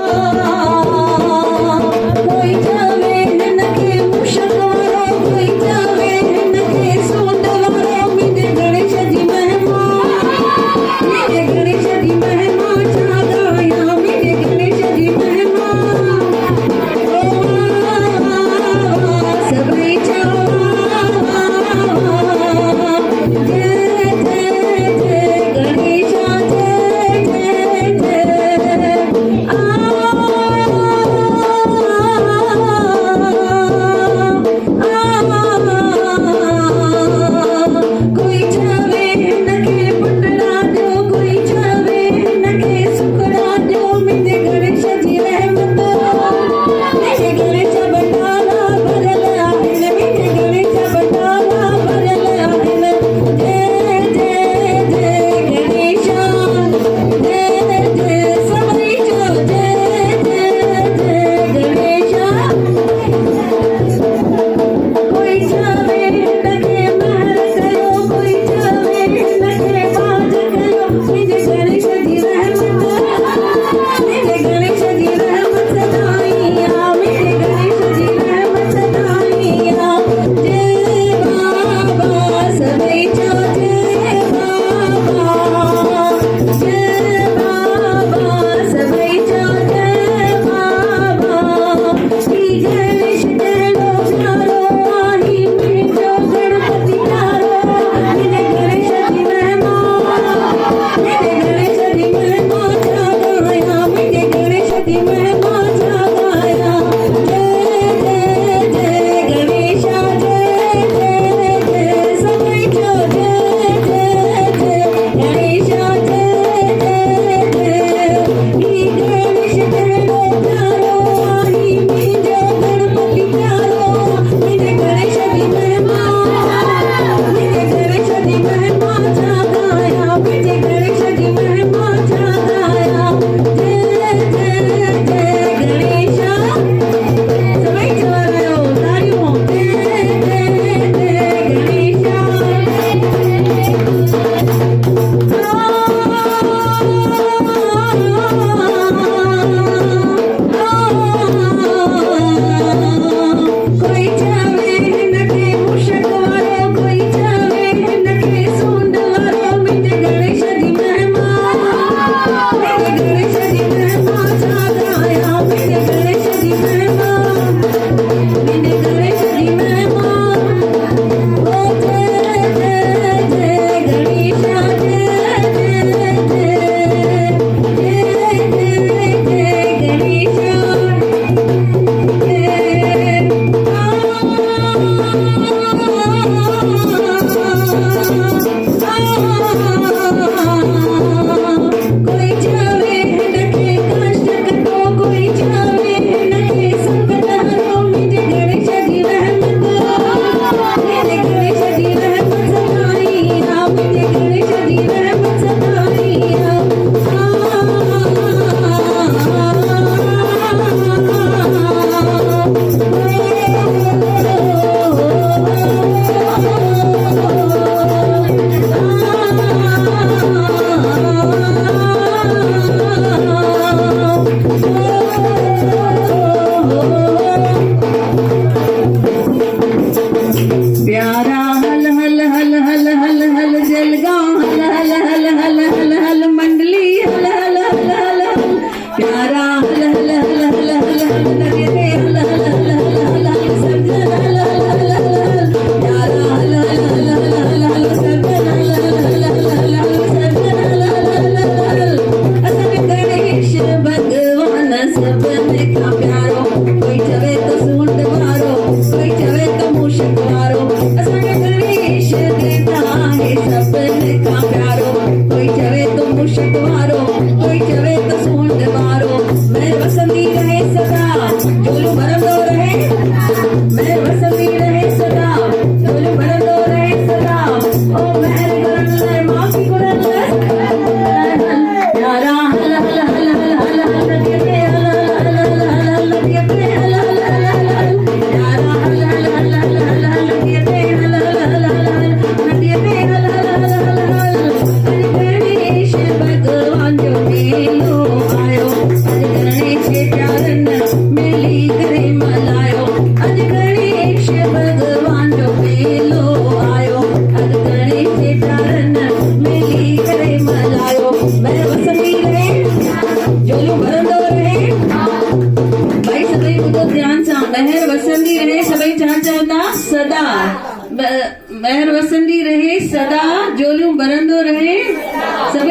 आ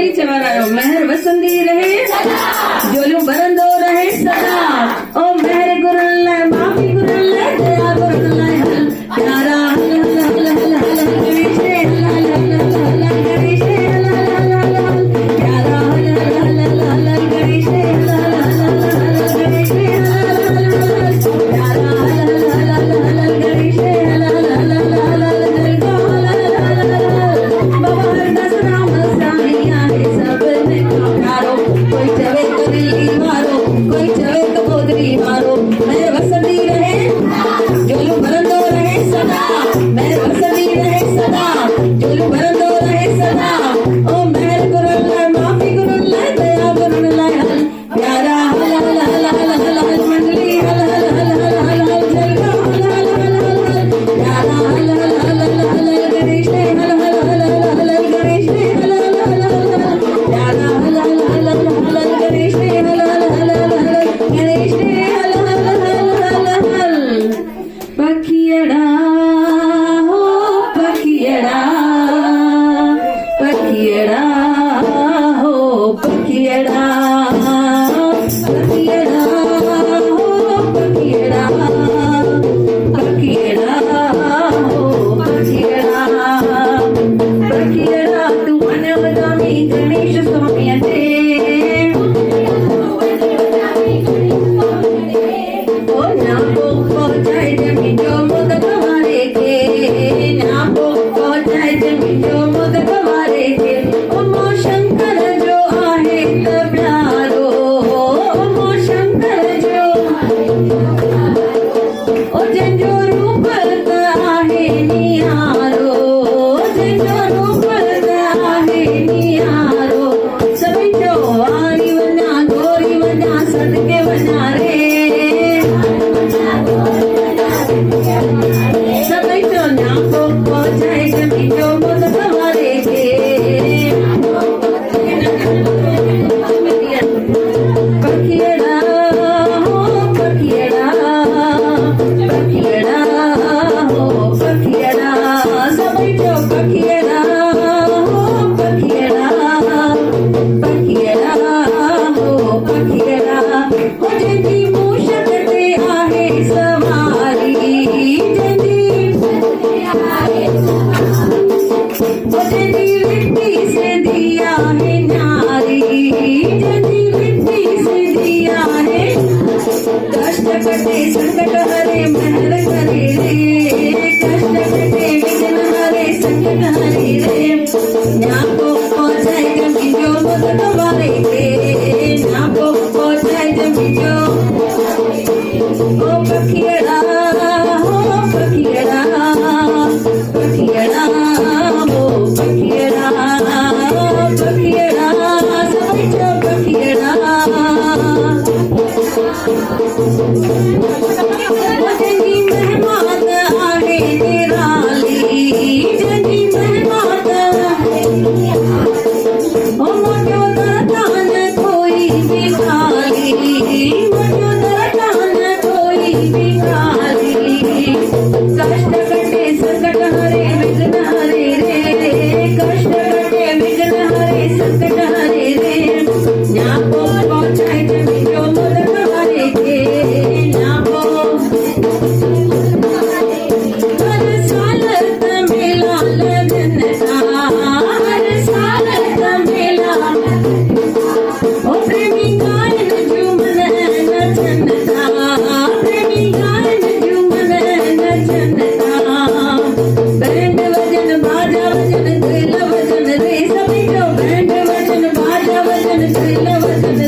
worry चवरायो महर वसंदी रहे जोलियूं भरंदो रहे सदा ओ महर गुरन लाइ माफ़ी गुरन लाइ दया गुरन लाइ हल प्यारा हल हल हल हल हल गणेश हल हल हल हल गणेश हल हल हल हल प्यारा हल हल हल हल गणेश हल हल हल हल गणेश हल हल हल प्यारा हल हल हल हल गणेश हल हल हल हल बाबा हरदास राम साईं आहे सबने प्यारो कोई चवे तो दिल्ली वारो कोई चवे तो गोदरी वारो महर वसंदी रहे जोलियूं भरंदो रहे सदा महर वसंदी रहे सदा जोलियूं भरंदो रहे सदा ओ महर गुरन लाइ माफ़ी गुरन लाइ दया गुरन लाइ हल प्यारा हल हल हल हल हल हल मंडली हल हल हल हल हल हल जलगा हल हल हल हल हल प्यारा हल हल हल हल हल गणेश हल हल हल हल हल गणेश हल हल हल हल प्यारा हल हल हल हल हल गणेश हल हल हल हल गणेश हल हल हल हल पखियड़ा हो पखियड़ा पखियड़ा हो पखियड़ा पखियड़ा हो पखियड़ा पखियड़ा हो पखियड़ा पखियड़ा तू अनवगामी गणेश स्वामी ते ओ नापो पहुंचाए जमी जो मोदक वारे के नापो पहुंचाए जमी जो मोदक वारे के ओ मो शंकर जो आहे त प्यारो ओ मो शंकर जो ओ जंजो रूप त आहे निहारो जंजो रूप त आहे निहारो सभी जो वारी वञा गोरी वञा सदके वञा रे सभी जो नापो पहुंचाए जमी जो मोदक वारे के पखियड़ा हो पखियड़ा पखियड़ा हो पखियड़ा सभी जो पखियड़ा हो पखियड़ा पखियड़ा हो पखियड़ा हो जंहिंजी मूशक ते आहे सवारी जंहिंजी हो जंहिंजी लिट्टी से दिया है नारी जंहिंजी लिट्टी से दिया है कष्ट कटे संकट हरे महर करे रे कष्ट कटे विघ्न हरे संकट हरे रे नापो पहुंचाए जमी जो मोदक वारे के नापो पहुंचाए जमी जो ओ पखियड़ा हो पखियड़ा पखियड़ा हो पखियड़ा पखियड़ा सभी जो पखियड़ा जंहिंजी महिमात आहे निराली जंहिंजी महिमात ओ मोटियो दरदान कोई भी खाली मोटियो दरदान कोई भी खाली कष्ट कटे संकट हरे विघ्न हरे रे कष्ट कटे विघ्न हरे संकट हरे रे नापो पहुंचाए जमी जो मोदक वारे के नापो हर साल मेला लगनता हर साल मेला ओ प्रेमी गायन झूमन नचनता प्रेमी गायन झूमन नचनता बैंड वजन बाजा वजन दिल वजन रे सभी जो बैंड वजन बाजा वजन दिल वजन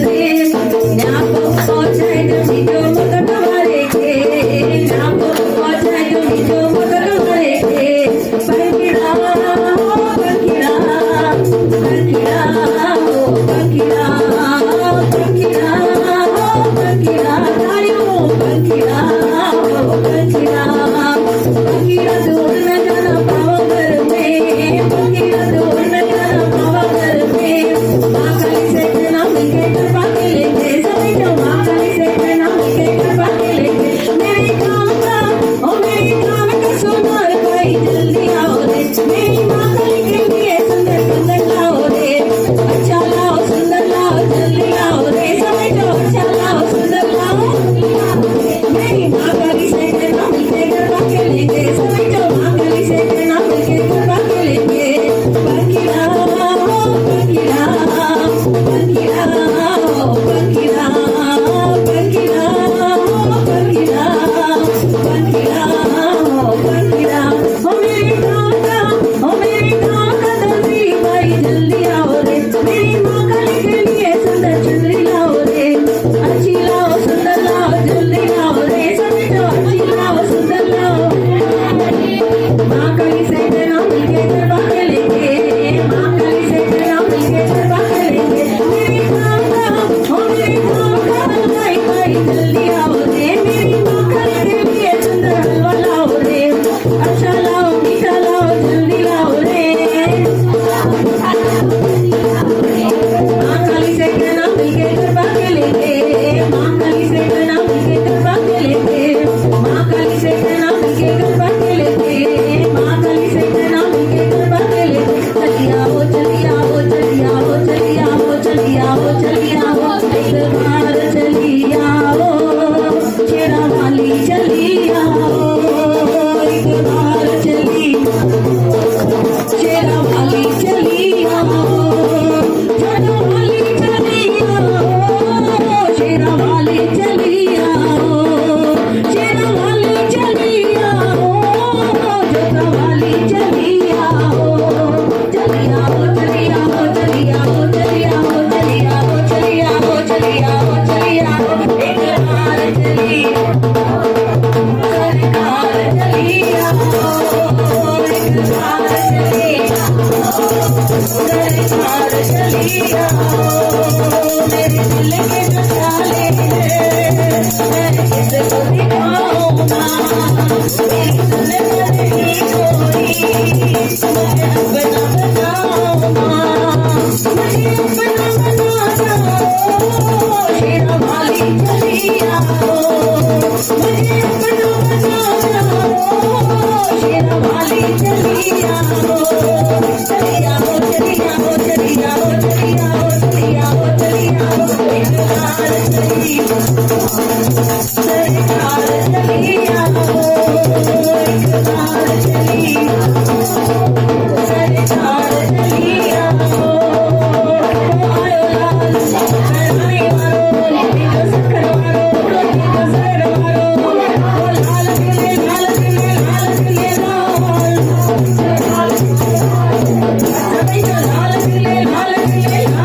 मेरी माँ काली के लिए सुंदर चुनरी लाओ रे, अच्छी लाओ सुंदर लाओ जल्दी लाओ रे, सभी तो अच्छी लाओ सुंदर लाओ। माँ काली से तेरा मिलके गरबा खेलेंगे, माँ काली से तेरा मिलके गरबा खेलेंगे। मेरी माँ का हो मेरी माँ का भाई भाई जल्दी आओ रे, मेरी माँ काली के लिए सुंदर हलवा लाओ रे, अच्छा लाओ मीठा लाओ जल्दी लाओ रे। माँ काली से तेरा मिलके गरबा खेलेंगे, माँ काली से तेरा मिलके गरबा खेलेंगे, माँ काली से तेरा मिलके गरबा खेलेंगे, माँ काली से तेरा मिलके गरबा खेलेंगे। चली आओ चली आओ चली आओ चली आओ चली आओ चली आओ, एक बार चली आओ शेरा वाली चली आओ, एक बार चली शेरा वाली चली आओ, छोटा वाली चली आओ, शेरा वाली चली आओ, शेरा वाली चली आओ, छोटा वाली चली आओ, चली आओ चली आओ चली आओ चली आओ चली आओ चली आओ चली आओ चली आओ, एक बार चली सरकार चली आओ, एक बार चली सरकार चली आओ। मेरे दिल के जो चाले हैं मैं किसको दिखाऊं ना, मेरी सुन पर ही कोई मुझे अपना बनाओ माँ, मुझे अपना बना जाओ शेरा वाली चली आओ, मुझे अपना बना जाओ शेरा वाली चली आओ, चली आओ चली आओ चली आओ चली आओ चली आओ चली आओ, एक बार चली सरकार चली आओ, एक बार चली सरकार चली आओ। आयो लाल हमारे मारो रोटी को शक्कर मारो, रोटी को शक्कर मारो, लाल किले लाल किले लाल किले लाल, सभी तो लाल किले लाल किले लाल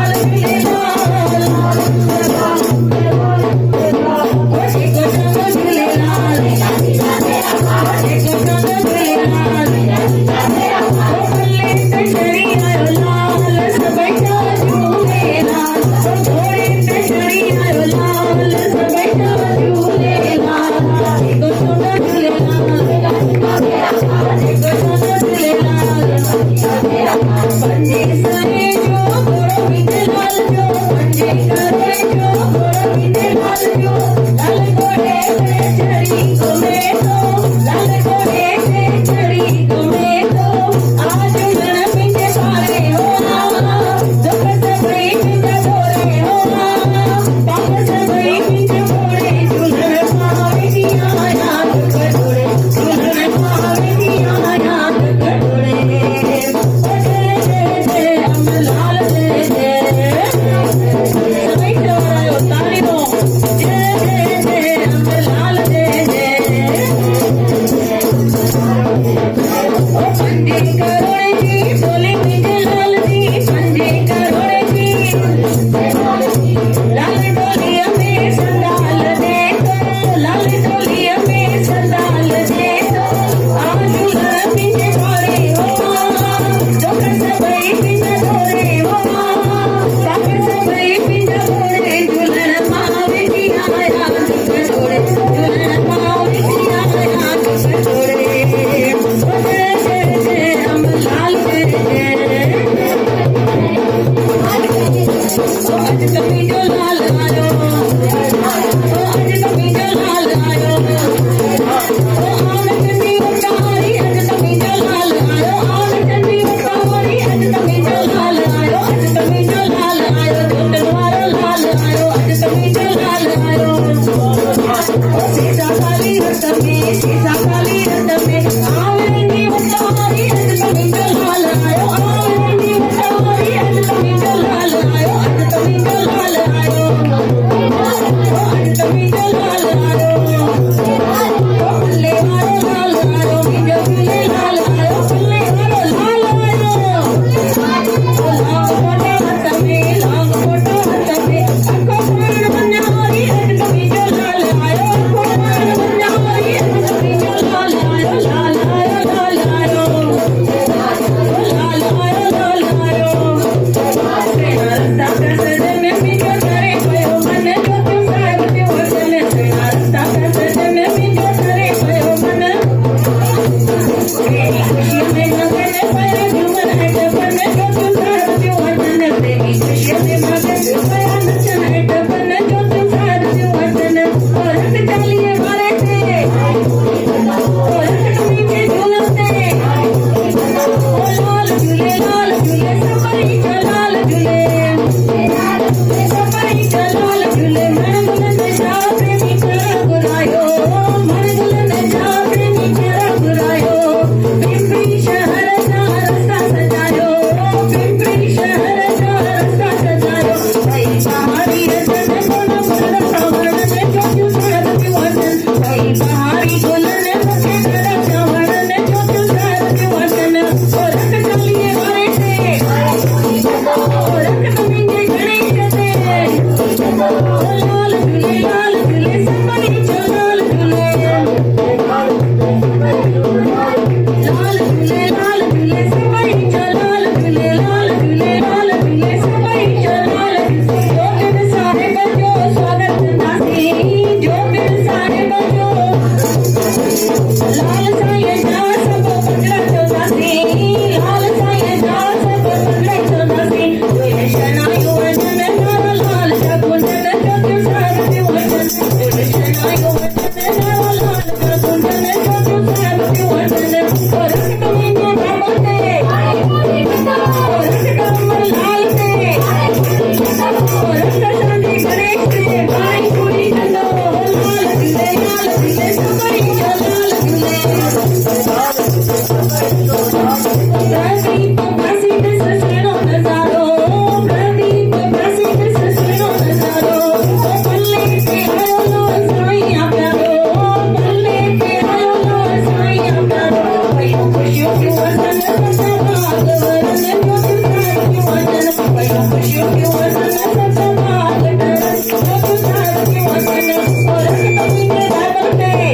खुशियों की वसन सबका भाग डरस जो गुजार की वसन और कभी के दादर में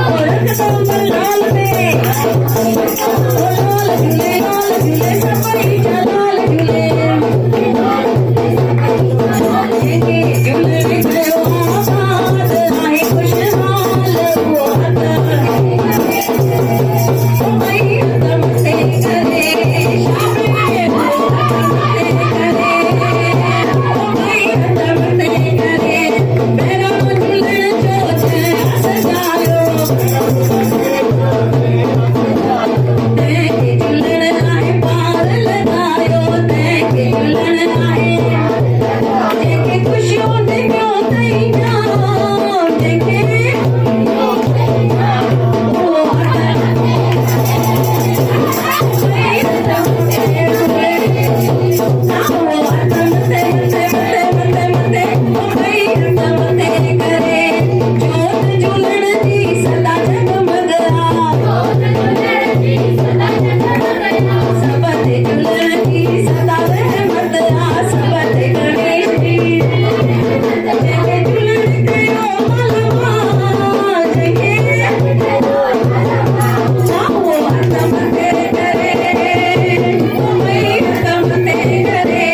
और कदम लाल में और लाल झूले सफरी लाल झूले झूले गयो आबाद आए खुशहाल वो हता भाई दम से करे शामे भाई दम से करे मेरा झूलन जो सजायो तेरे झूलन आए पार लगायो तेरे झूलन आए जेके खुशियों दे क्यों तैया जेके ओ करे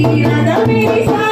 राधा मेरी